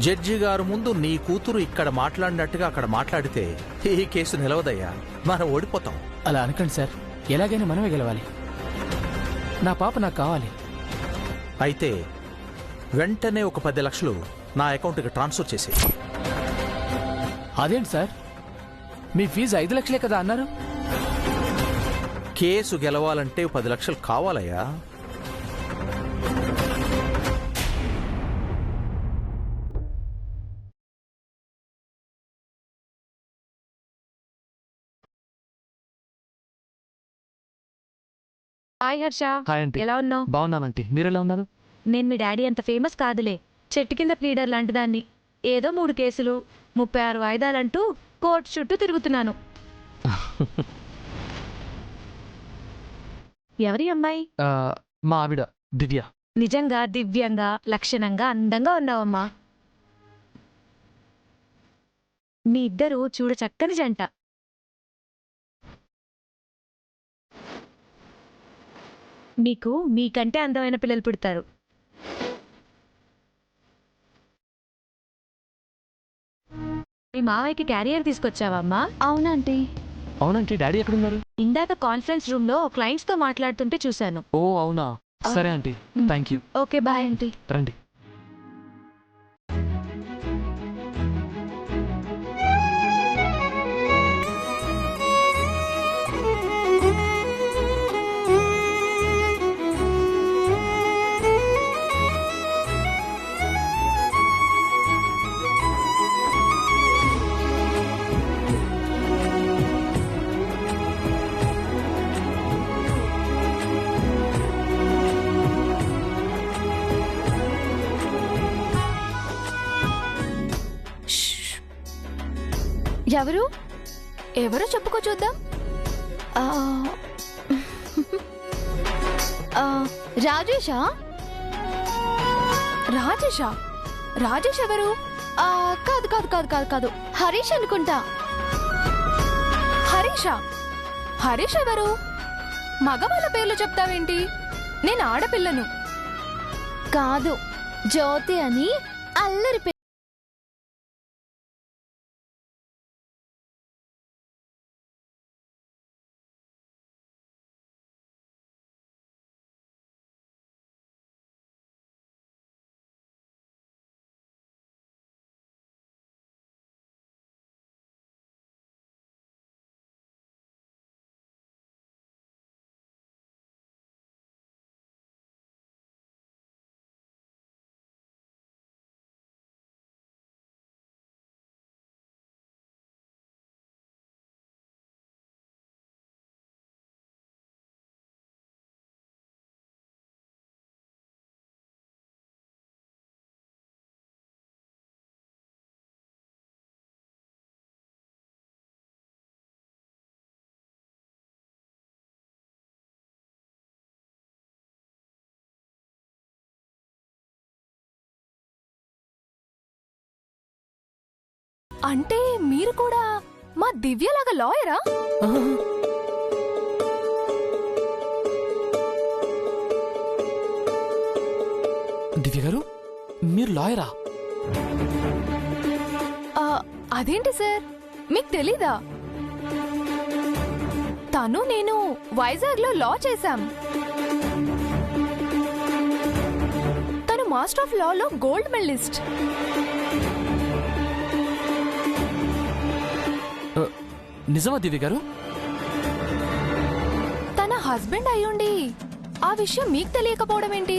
Judge గారు ముందు నీ కూతురు ఇక్కడ మాట్లాడినట్టుగా అక్కడ మాట్లాడితే ఈ కేసు నిలవదయ్యా, మనం ఓడిపోతాం. అలా అనకండి సార్, ఎలాగైనా మనమే గెలవాలి. నా పాప నాకు కావాలి. అయితే వెంటనే ఒక 10 లక్షలు నా అకౌంట్కి ట్రాన్స్ఫర్ చేసి. అదేంటి సార్, మీ ఫీజు 5 లక్షలే కదా అన్నారు? కేసు గెలవాలంటే 10 లక్షలు కావాలయ్యా. హాయ్ హర్ష. Hi aunty. ఎలా ఉన్నావు? బాగున్నానంటీ, మీరెలా ఉన్నారు? నేను మీ డాడీ అంత ఫేమస్ కాదులే, చెట్టు కింద ప్లీడర్ లాంటి దాన్ని. ఏదో 3 కేసులు 36 వాయిదాలంటూ కోర్టు చుట్టూ తిరుగుతున్నాను. ఎవరి అమ్మాయి? మా ఆవిడ దివ్య. నిజంగా దివ్యంగా లక్షణంగా అందంగా ఉన్నావమ్మా. మీ ఇద్దరు చూడ చక్కని జంట. మీకు మీకంటే అందమైన పిల్లలు పుడతారు. మీ మావయ్యకి క్యారియర్ తీసుకొచ్చావమ్మా? అవునంటీ. అవునంటీ, డాడీ ఎక్కడున్నారు? ఇందాక కాన్ఫరెన్స్ రూమ్ లో క్లయింట్స్ తో మాట్లాడుతుంటే చూశాను. ఓ అవునా, సరే aunty, thank you. Okay bye aunty. రండి. ఎవరు ఎవరో చెప్పుకో చూద్దాం. రాజేషా? రాజేషా? రాజేష్ ఎవరు? కాదు కాదు కాదు కాదు కాదు, హరీష్ అనుకుంటా. హరీషా? హరీష్ ఎవరు? మగవాళ్ళ పేర్లు చెప్తావేంటి? నేను ఆడపిల్లను. కాదు, జ్యోతి అని అల్లరి. అంటే మీరు కూడా మా దివ్యలాగా లాయరా? దివ్య గారు, మీరు లాయరా? అదేంటి సార్, మీకు తెలీదా? తను నేను వైజాగ్ లో లా చేశాం. తను master of Lalo gold medallist. నిజమా దివ్య గారు? తన హస్బెండ్ అయ్యుండి ఆ విషయం మీకు తెలియకపోవడం ఏంటి?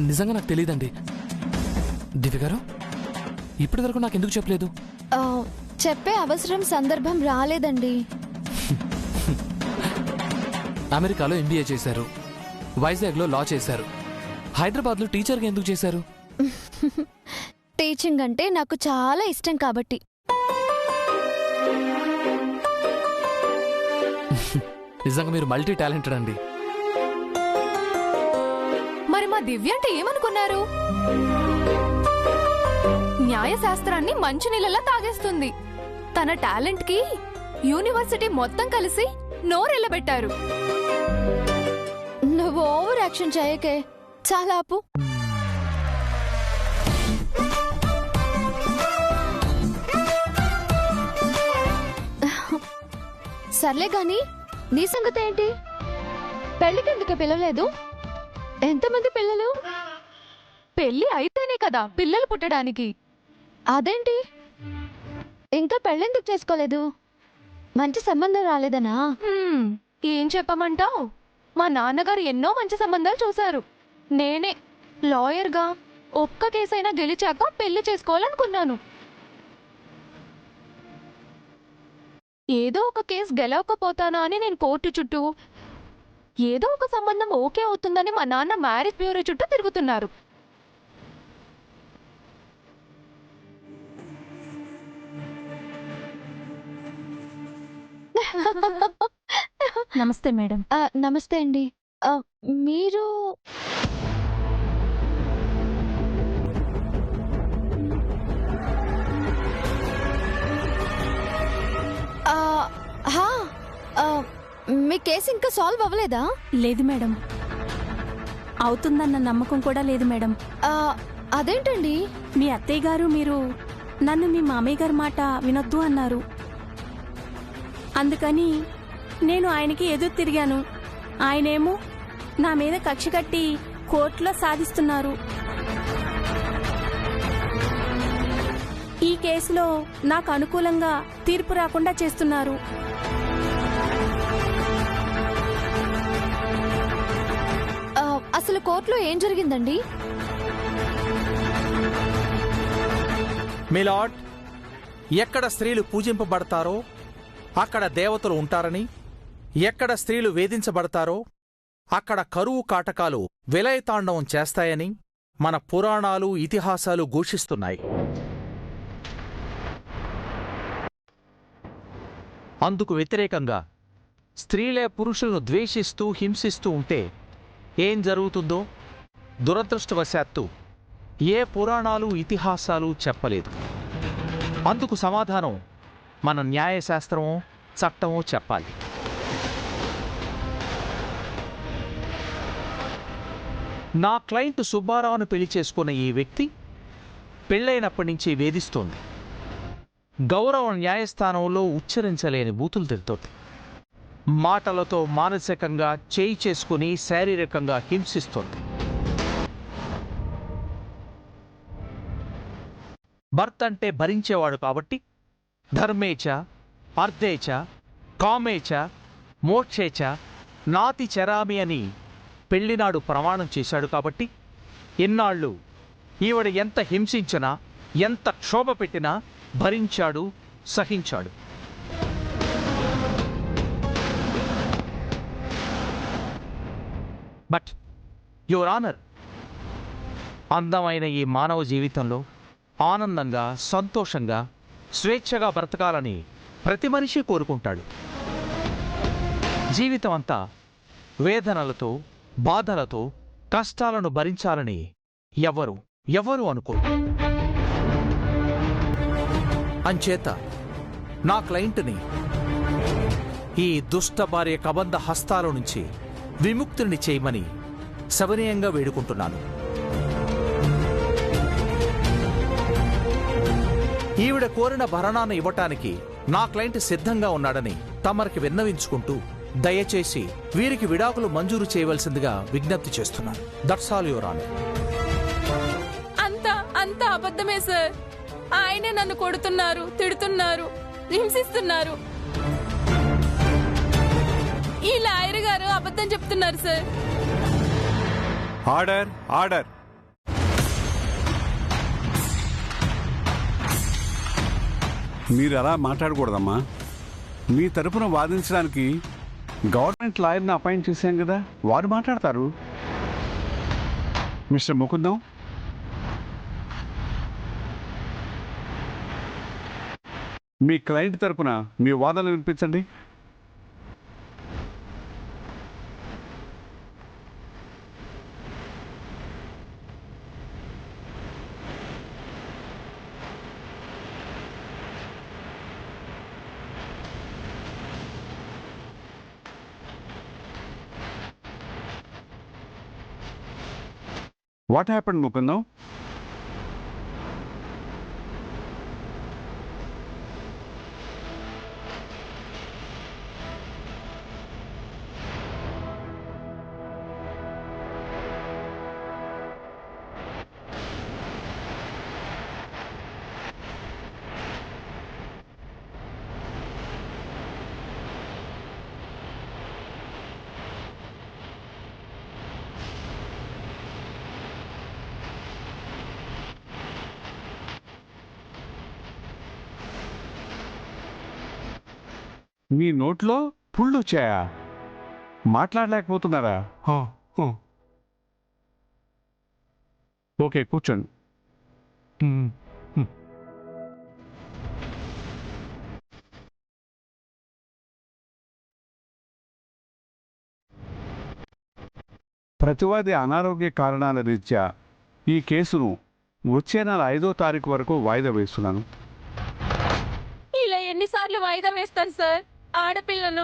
నిజంగా నాకు తెలియదండి. దివ్య గారు, ఇప్పటి వరకు నాకు ఎందుకు చెప్పలేదు? చెప్పే అవసరం సందర్భం రాలేదండి. అమెరికాలో MBA చేశారు, వైజాగ్లో లా చేశారు, హైదరాబాద్లో టీచర్గా ఎందుకు చేశారు? టీచింగ్ అంటే నాకు చాలా ఇష్టం కాబట్టి. నిజంగా మీరు మల్టీ టాలెంటెడ్ అండి. మరి మా దివ్య అంటే ఏమనుకున్నారు? న్యాయశాస్త్రాన్ని మంచినీళ్ళలా తాగేస్తుంది. తన టాలెంట్ కి యూనివర్సిటీ మొత్తం కలిసి నోరెళ్ళబెట్టారు. నువ్వు ఓవర్ యాక్షన్ చేయకే, చాలా ఆపు. సర్లే గాని నీ సంగతి ఏంటి? పెళ్లికి ఎందుకు పిలవలేదు? ఎంతమంది పిల్లలు? పెళ్లి అయితేనే కదా పిల్లలు పుట్టడానికి. అదేంటి ఇంకా పెళ్ళెందుకు చేసుకోలేదు? మంచి సంబంధం రాలేదనా? ఏం చెప్పమంటావు? మా నాన్నగారు ఎన్నో మంచి సంబంధాలు చూశారు. నేనే లాయర్గా ఒక్క కేసైనా గెలిచాక పెళ్లి చేసుకోవాలనుకున్నాను. ఏదో ఒక కేసు గెలవకపోతానా అని నేను కోర్టు చుట్టూ, ఏదో ఒక సంబంధం ఓకే అవుతుందని మా నాన్న మ్యారేజ్ బ్యూరో చుట్టూ తిరుగుతున్నారు. నమస్తే మేడం. నమస్తే అండి. మీరు మీ కేసు ఇంకా సాల్వ్ అవ్వలేదా? లేదు మేడం, అవుతుందన్న నమ్మకం కూడా లేదు మేడం. అదేంటండి? మీ అత్తయ్య గారు మీరు నన్ను మీ మామయ్య గారి మాట వినొద్దు అన్నారు. అందుకని నేను ఆయనకి ఎదురు తిరిగాను. ఆయనేమో నా మీద కక్ష కట్టి కోర్టులో సాధిస్తున్నారు. ఈ కేసులో నాకు అనుకూలంగా తీర్పు రాకుండా చేస్తున్నారు. అసలు కోర్టులో ఏం జరిగిందండి? మిలాడ్, ఎక్కడ స్త్రీలు పూజింపబడతారో అక్కడ దేవతలు ఉంటారని, ఎక్కడ స్త్రీలు వేధించబడతారో అక్కడ కరువు కాటకాలు విలయతాండవం చేస్తాయని మన పురాణాలు ఇతిహాసాలు ఘోషిస్తున్నాయి. అందుకు వ్యతిరేకంగా స్త్రీలే పురుషులను ద్వేషిస్తూ హింసిస్తూ ఉంటే ఏం జరుగుతుందో దురదృష్టవశాత్తు ఏ పురాణాలు ఇతిహాసాలు చెప్పలేదు. అందుకు సమాధానం మన న్యాయశాస్త్రమో చట్టమో చెప్పాలి. నా క్లయింట్ సుబ్బారావును పెళ్లి చేసుకున్న ఈ వ్యక్తి పెళ్ళైనప్పటి నుంచి వేధిస్తోంది. గౌరవ న్యాయస్థానంలో ఉచ్చరించలేని బూతులు తిడుతోంది. మాటలతో మానసికంగా చేయి చేసుకుని శారీరకంగా హింసిస్తోంది. భర్త అంటే భరించేవాడు కాబట్టి ధర్మేచ, అర్ధేచ, కామేచ, మోక్షేచ నాతి చరామి అని పెళ్లినాడు ప్రమాణం చేశాడు కాబట్టి ఇన్నాళ్ళు ఈవిడ ఎంత హింసించినా ఎంత క్షోభ పెట్టినా భరించాడు, సహించాడు. బట్ యువర్ ఆనర్, అందమైన ఈ మానవ జీవితంలో ఆనందంగా, సంతోషంగా, స్వేచ్ఛగా బ్రతకాలని ప్రతి మనిషి కోరుకుంటాడు. జీవితం అంతా వేదనలతో, బాధలతో, కష్టాలను భరించాలని ఎవరు అనుకోరు. అంచేత నా క్లయింట్ని ఈ దుష్ట భార్య కబంధ హస్తాల నుంచి విముక్తుని చేయమని సవినయంగా వేడుకుంటున్నాను. ఈవిడ కోరిన భరణాన్ని ఇవ్వటానికి నా క్లయింట్ సిద్ధంగా ఉన్నాడని తమరికి విన్నవించుకుంటూ దయచేసి వీరికి విడాకులు మంజూరు చేయవలసిందిగా విజ్ఞప్తి చేస్తున్నాను. That's all your honour. అంతా అబద్ధమే సార్. ఆయనే నన్ను కొడుతున్నారు, తిడుతున్నారు, హింసిస్తున్నారు. ఈ లాయర్ గారు అబద్ధం చెప్తున్నారు సార్. Order, order. మీరు అలా మాట్లాడకూడదమ్మా. మీ తరపున వాదించడానికి గవర్నమెంట్ లాయర్ని అపాయింట్ చేశాం కదా, వారు మాట్లాడతారు. మిస్టర్ ముకుందం, మీ క్లయింట్ తరపున మీ వాదనలు వినిపించండి. What happened, Mukundam? మీ నోట్లో పుళ్ళు వచ్చాయా? మాట్లాడలేకపోతున్నారా? ఓకే, కూర్చోండి. ప్రతివాది అనారోగ్య కారణాల రీత్యా ఈ కేసును వచ్చే నెల 5వ తారీఖు వరకు వాయిదా వేస్తున్నాను. ఇలా ఎన్నిసార్లు వాయిదా వేస్తాను సార్? ఆడపిల్లను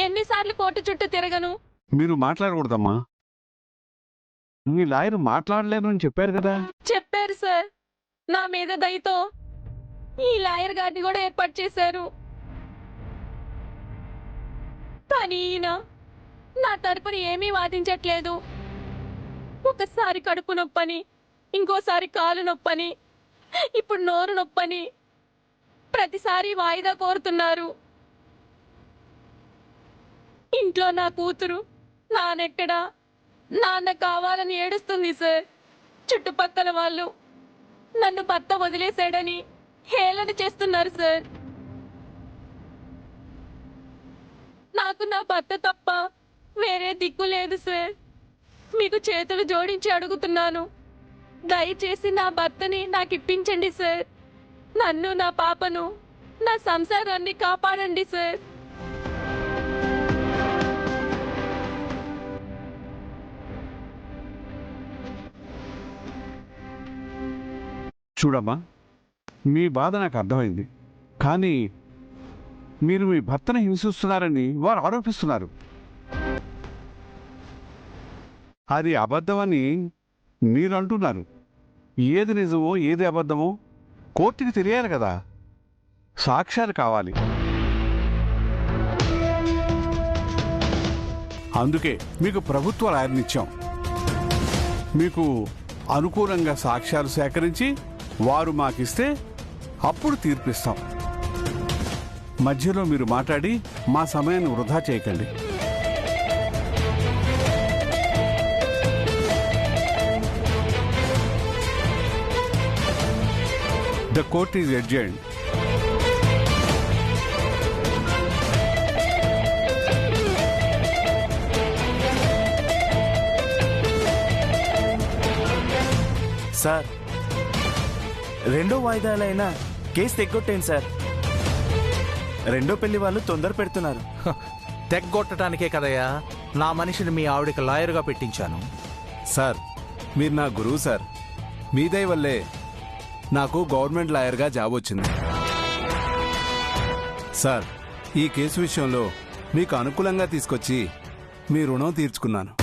ఎన్నిసార్లు కోర్టు చుట్టూ తిరగను? మీరు మాట్లాడకూడదమ్మా. మీ లాయర్ మాట్లాడలేను అని చెప్పారు కదా. చెప్పారు సార్. నా మీద దయతో ఈ లాయర్ గారిని కూడా ఏర్పాటు చేశారు. కానీ ఈయన నా తరపున ఏమీ వాదించట్లేదు. ఒకసారి కడుపు నొప్పని, ఇంకోసారి కాలు నొప్పని, ఇప్పుడు నోరు నొప్పని ప్రతిసారి వాయిదా కోరుతున్నారు. ఇంట్లో నా కూతురు నాన్నెక్కడా, నాన్న కావాలని ఏడుస్తుంది సార్. చుట్టుపక్కల వాళ్ళు నన్ను భర్త వదిలేశాడని హేళన చేస్తున్నారు సార్. నాకు నా భర్త తప్ప వేరే దిక్కు లేదు సార్. మీకు చేతులు జోడించి అడుగుతున్నాను, దయచేసి నా భర్తని నాకు ఇప్పించండి సార్. నన్ను, నా పాపను, నా సంసారాన్ని కాపాడండి సార్. చూడమ్మా, మీ బాధ నాకు అర్థమైంది. కానీ మీరు మీ భర్తను హింసిస్తున్నారని వారు ఆరోపిస్తున్నారు. అది అబద్ధమని మీరు అంటున్నారు. ఏది నిజమో ఏది అబద్ధమో కోర్టుకి తెలియాలి కదా. సాక్ష్యాలు కావాలి. అందుకే మీకు ప్రభుత్వ లాయర్నిచ్చాం. మీకు అనుకూలంగా సాక్ష్యాలు సేకరించి వారు మాకిస్తే అప్పుడు తీర్పిస్తాం. మధ్యలో మీరు మాట్లాడి మా సమయాన్ని వృధా చేయకండి. The court is adjourned. Sir, రెండో వాయిదాలైనా కేసు తెగ్గొట్టేయండి సార్. రెండో పెళ్లి వాళ్ళు తొందర పెడుతున్నారు. తెగ్గొట్టడానికే కదయ్యా నా మనిషిని మీ ఆవిడకి లాయర్గా పెట్టించాను. సార్, మీరు నా గురువు సార్. మీ దయ వల్లే నాకు గవర్నమెంట్ లాయర్గా జాబ్ వచ్చింది. సార్, ఈ కేసు విషయంలో మీకు అనుకూలంగా తీసుకొచ్చి మీ రుణం తీర్చుకున్నాను.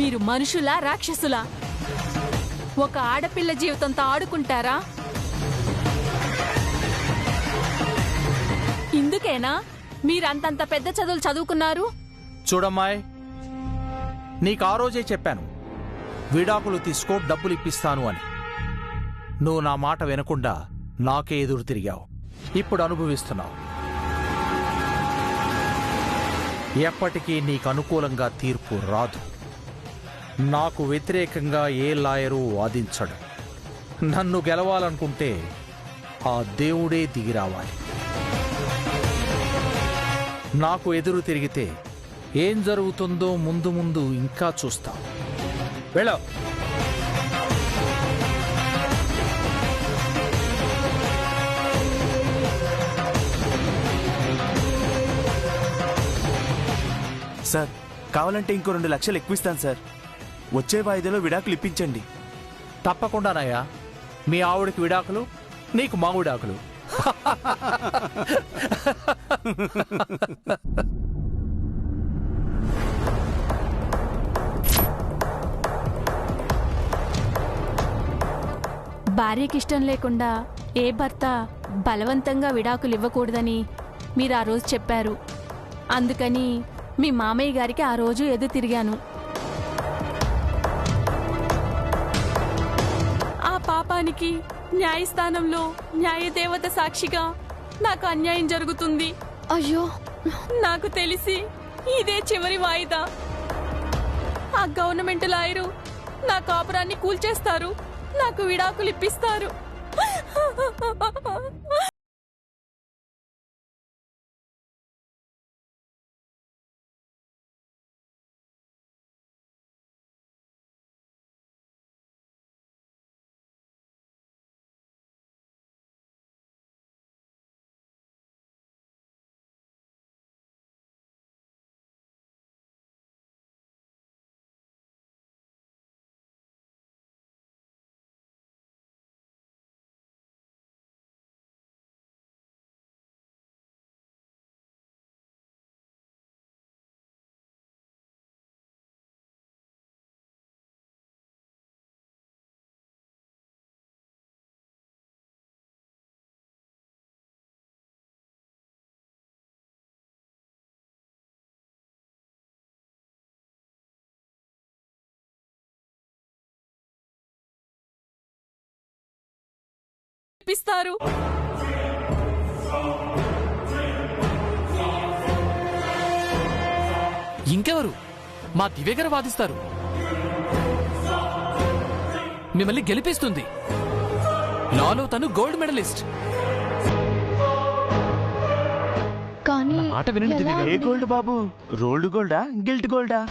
మీరు మనుషులా, రాక్షసులా? ఒక ఆడపిల్ల జీవితంతో ఆడుకుంటారా? ఇందుకేనా మీరంతంత పెద్ద చదువులు చదువుకున్నారు? చూడమ్మాయ్, నీకు ఆ రోజే చెప్పాను విడాకులు తీసుకో, డబ్బులు ఇప్పిస్తాను అని. నువ్వు నా మాట వినకుండా నాకే ఎదురు తిరిగావు. ఇప్పుడు అనుభవిస్తున్నావు. ఎప్పటికీ నీకు అనుకూలంగా తీర్పు రాదు. నాకు వ్యతిరేకంగా ఏ లాయరు వాదించడు. నన్ను గెలవాలనుకుంటే ఆ దేవుడే దిగి రావాలి. నాకు ఎదురు తిరిగితే ఏం జరుగుతుందో ముందు ముందు ఇంకా చూస్తాం. వెళ్ళ. సార్, కావాలంటే ఇంకో 2 లక్షలు ఎక్కువ ఇస్తాను సార్. వచ్చే వాయిదాలో విడాకులు ఇప్పించండి. తప్పకుండానయ్యా. మీ ఆవిడకి విడాకులు, నీకు మా విడాకులు. భార్యకిష్టం లేకుండా ఏ భర్త బలవంతంగా విడాకులు ఇవ్వకూడదని మీరు ఆ రోజు చెప్పారు. అందుకని మీ మామయ్య గారికి ఆ రోజు ఎదురు తిరిగాను. ఆ పాపానికి న్యాయస్థానంలో న్యాయదేవత సాక్షిగా నాకు అన్యాయం జరుగుతుంది. అయ్యో, నాకు తెలిసి ఇదే చివరి వాయిదా. ఆ గవర్నమెంట్ లాయరు నా కాపురాన్ని కూల్చేస్తారు, నాకు విడాకులు ఇప్పిస్తారు. ఇప్పిస్తారు. ఇంకెవరు? మా దివ్య గారు వాదిస్తారు. మిమ్మల్ని గెలిపిస్తుంది. లాలో తను గోల్డ్ మెడలిస్ట్. కానీ మాట వినండి దివ్య గారు. ఏ గోల్డ్ బాబు? రోల్డ్ గోల్డా, గిల్ట్ గోల్డా?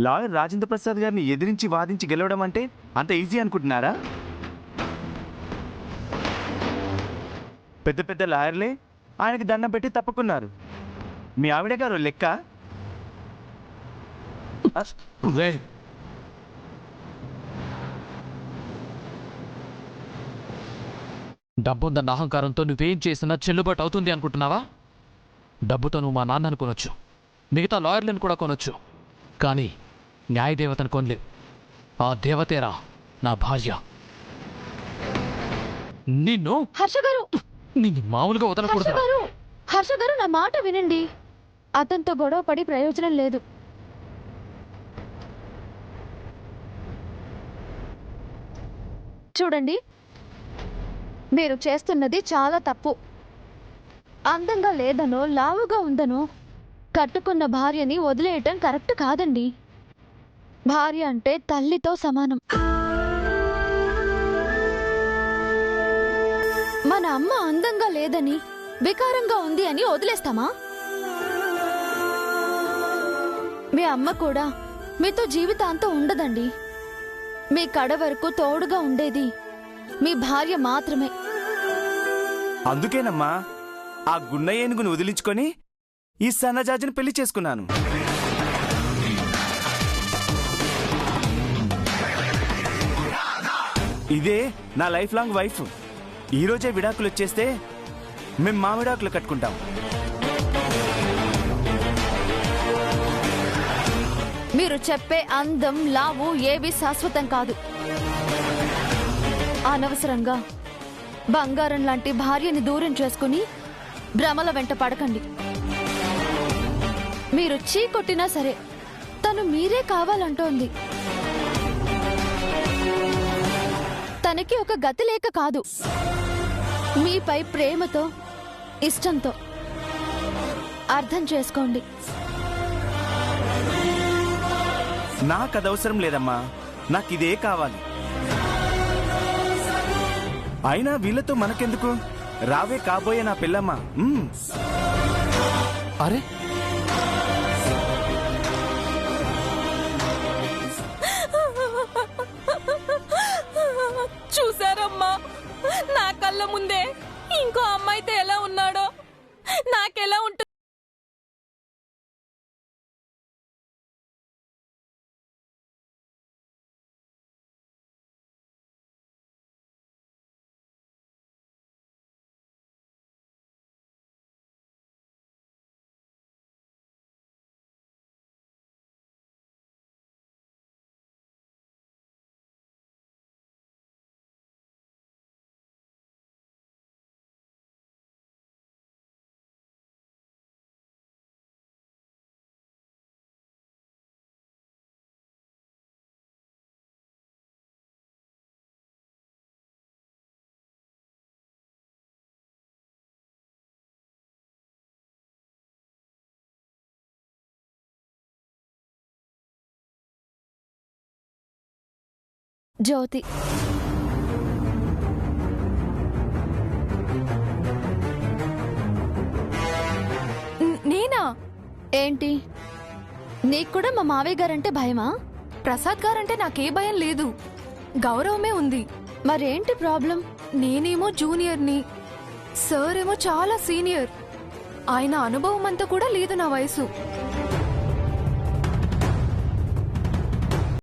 లాయర్ రాజేంద్ర ప్రసాద్ గారిని ఎదిరించి వాదించి గెలవడం అంటే అంత ఈజీ అనుకుంటున్నారా? పెద్ద పెద్ద లాయర్లే ఆయనకి దండం పెట్టి తప్పుకున్నారు. మీ ఆవిడ గారు లెక్క. డబ్బుందన్న అహంకారంతో నువ్వేం చేసినా చెల్లుబాటు అవుతుంది అనుకుంటున్నావా? డబ్బుతో నువ్వు మా నాన్నను కొనొచ్చు, మిగతా లాయర్లను కూడా కొనొచ్చు, కానీ న్యాయదేవతను కొనలేవు. ఆ దేవతేరా నా భార్య. నిన్ను హర్ష గారు, నిన్ను మామూలుగా వదలకూడదు. హర్ష గారు నా మాట వినండి. అతనితో గొడవ పడి ప్రయోజనం లేదు. చూడండి, మీరు చేస్తున్నది చాలా తప్పు. అందంగా లేదనో లావుగా ఉందనో కట్టుకున్న భార్యని వదిలేయటం కరెక్ట్ కాదండి. భార్య అంటే తల్లితో సమానం. మన అమ్మ అందంగా లేదని, వికారంగా ఉంది అని వదిలేస్తామా? మీ అమ్మ కూడా మీతో జీవితాంతం ఉండదండి. మీ కడ వరకు తోడుగా ఉండేది మీ భార్య మాత్రమే. అందుకేనమ్మా ఆ గున్న ఏనుగును వదిలించుకొని ఈ సన్నజాజిని పెళ్లి చేసుకున్నాను. ఇదే నా లైఫ్ లాంగ్ వైఫ్. ఈరోజే విడాకులు వచ్చేస్తే మేము మా విడాకులు కట్టుకుంటాం. మీరు చెప్పే అందం, లావు ఏవి శాశ్వతం కాదు. అనవసరంగా బంగారం లాంటి భార్యని దూరం చేసుకుని భ్రమల వెంట పడకండి. మీరు చీ కొట్టినా సరే తను మీరే కావాలంటోంది. తనకి ఒక గతి లేక కాదు, మీపై ప్రేమతో, ఇష్టంతో. అర్థం చేసుకోండి. నాకు అది అవసరం లేదమ్మా, నాకు ఇదే కావాలి. అయినా వీళ్ళతో మనకెందుకు? రావే కాబోయే నా పిల్లమ్మ. అరే చూసారమ్మా, నా కళ్ళ ముందే ఇంకో అమ్మాయితో ఎలా ఉన్నాడో నాకెలా ఉంటుంది? జ్యోతి. నేనా? ఏంటి, నీకు కూడా మా మావయ్య గారంటే భయమా? ప్రసాద్ గారంటే నాకే భయం లేదు, గౌరవమే ఉంది. మరేంటి ప్రాబ్లం? నేనేమో జూనియర్ని, సార్ ఏమో చాలా సీనియర్. ఆయన అనుభవం అంతా కూడా లేదు నా వయసు.